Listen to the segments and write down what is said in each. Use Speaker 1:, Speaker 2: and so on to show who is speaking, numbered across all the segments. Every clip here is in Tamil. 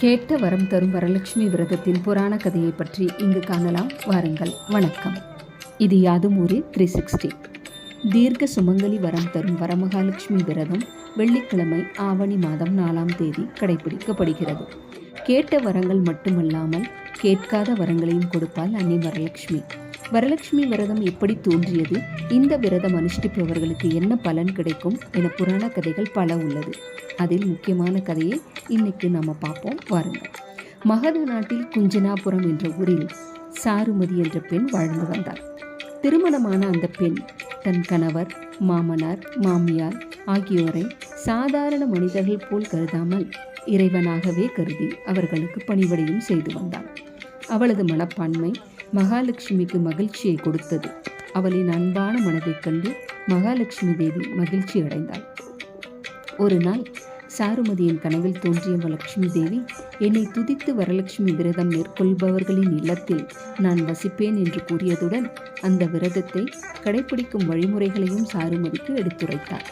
Speaker 1: கேட்ட வரம் தரும் வரலட்சுமி விரதத்தின் புராண கதையை பற்றி இங்கு காணலாம். வாருங்கள். வணக்கம். இது யாதும் ஊரே 360. தீர்க்க சுமங்கலி வரம் தரும் வரமகாலட்சுமி விரதம் வெள்ளிக்கிழமை ஆவணி மாதம் 4ஆம் தேதி கடைபிடிக்கப்படுகிறது. கேட்ட வரங்கள் மட்டுமல்லாமல் கேட்காத வரங்களையும் கொடுப்பால் அன்னை வரலட்சுமி. வரலட்சுமி விரதம் எப்படி தோன்றியது, இந்த விரதம் அனுஷ்டிப்பவர்களுக்கு என்ன பலன் கிடைக்கும் என புராண கதைகள் பல உள்ளது. அதில் முக்கியமான கதையை இன்னைக்கு நம்ம பார்ப்போம். வாருங்கள். மகத நாட்டில் குஞ்சனாபுரம் என்ற ஊரில் சாருமதி என்ற பெண் வாழ்ந்து வந்தார். திருமணமான அந்த பெண் தன் கணவர், மாமனார், மாமியார் ஆகியோரை சாதாரண மனிதர்கள் போல் கருதாமல் இறைவனாகவே கருதி அவர்களுக்கு பணிவிடையும் செய்து வந்தாள். அவளது மனப்பான்மை மகாலட்சுமிக்கு மகிழ்ச்சியை கொடுத்தது. அவளின் அன்பான மனதைக் கண்டு மகாலட்சுமி தேவி மகிழ்ச்சி அடைந்தாள். ஒரு நாள் சாருமதியின் கனவில் தோன்றிய லட்சுமி தேவி, என்னை துதித்து வரலட்சுமி விரதம் மேற்கொள்பவர்களின் இல்லத்தில் நான் வசிப்பேன் என்று கூறியதுடன் அந்த விரதத்தை கடைபிடிக்கும் வழிமுறைகளையும் சாருமதிக்கு எடுத்துரைத்தார்.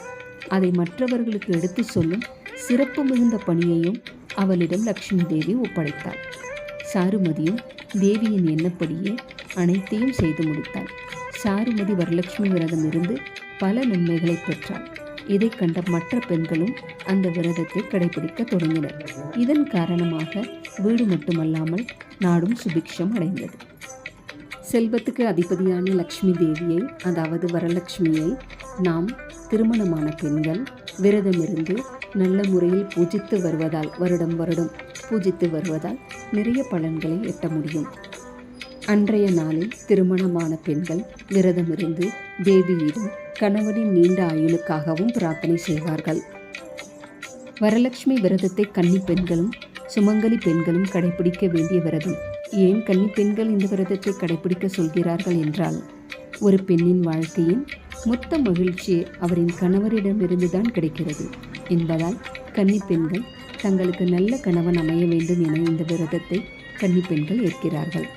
Speaker 1: அதை மற்றவர்களுக்கு எடுத்து சொல்லும் சிறப்பு மிகுந்த பணியையும் அவளிடம் லட்சுமி தேவி ஒப்படைத்தார். சாருமதியும் தேவியின் எண்ணப்படியே அனைத்தையும் செய்து முடித்தாள். சாருமதி வரலட்சுமி விரதம் இருந்து பல நன்மைகளை பெற்றாள். இதை கண்ட மற்ற பெண்களும் அந்த விரதத்தை கடைபிடிக்க தொடங்கினர். இதன் காரணமாக வீடு மட்டுமல்லாமல் நாடும் சுபிக்ஷம் அடைந்தது. செல்வத்துக்கு அதிபதியான லக்ஷ்மி தேவியை, அதாவது வரலட்சுமியை நாம் திருமணமான பெண்கள் விரதமிருந்து நல்ல முறையில் பூஜித்து வருவதால், வருடம் பூஜித்து வருவதால் நிறைய பலன்களை எட்ட முடியும். அன்றைய நாளில் திருமணமான பெண்கள் விரதமிருந்து தேவியிடம் கணவனின் நீண்ட ஆயுளுக்காகவும் பிரார்த்தனை செய்வார்கள். வரலட்சுமி விரதத்தை கன்னி பெண்களும் சுமங்கலி பெண்களும் கடைபிடிக்க வேண்டிய விரதம். ஏன் கன்னி பெண்கள் இந்த விரதத்தை கடைபிடிக்க சொல்கிறார்கள் என்றால், ஒரு பெண்ணின் வாழ்க்கையின் மொத்த மகிழ்ச்சி அவரின் கணவரிடமிருந்துதான் கிடைக்கிறது என்பதால் கன்னி பெண்கள் தங்களுக்கு நல்ல கணவன் அமைய வேண்டும் என இந்த விரதத்தை கன்னி பெண்கள் ஏற்கிறார்கள்.